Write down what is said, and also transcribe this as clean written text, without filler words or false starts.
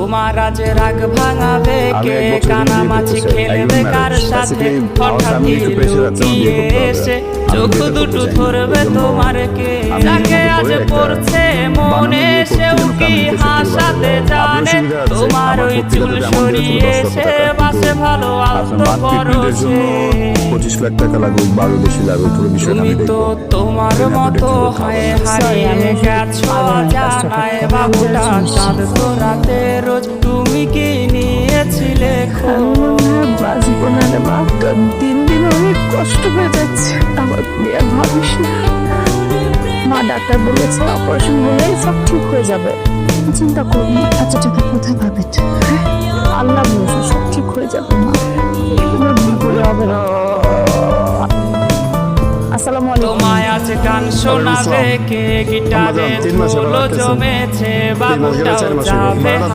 তোমার আজ রাগ ভাঙাবে কে, কানামাছি খেলবে কার সাথে, হঠাৎই লুকিয়ে এসে চোখ দুটো ধরবে তোমার কে। যাকে আজ পড়ছে মনে সেও কি হাসাতে জানে, তোমার ওই চুল সরিয়ে সে বাসে ভালো আলতো বরসে। 25 লাখ টাকা লাগুক, 12 বেশি লাগুক, পুরো বিষয়টা তুমি তো তোমার মতো হায় হারিয়ে গেছো জানায় বাবুটা, চাঁদ তো রাতে রোজ তুমি কি নিয়েছিলে জীবনের মাত্র দিন দিন অনেক কষ্ট হয়ে যাচ্ছে। আমার মেয়ে ভাবিস না, মা ডাক্তার বলেছে অপারেশন হলেই সব ঠিক হয়ে যাবে, চিন্তা করবি। এত টাকা কোথায় পাবে? আল্লাহ বলেছে সব ঠিক হয়ে যাবে মা, ভুলে হবে না। আসসালামু আলাইকুম। তোমায় আজ গান শোনাবে কে, গিটারে ধুলো জমেছে বাবুটাও যাবে।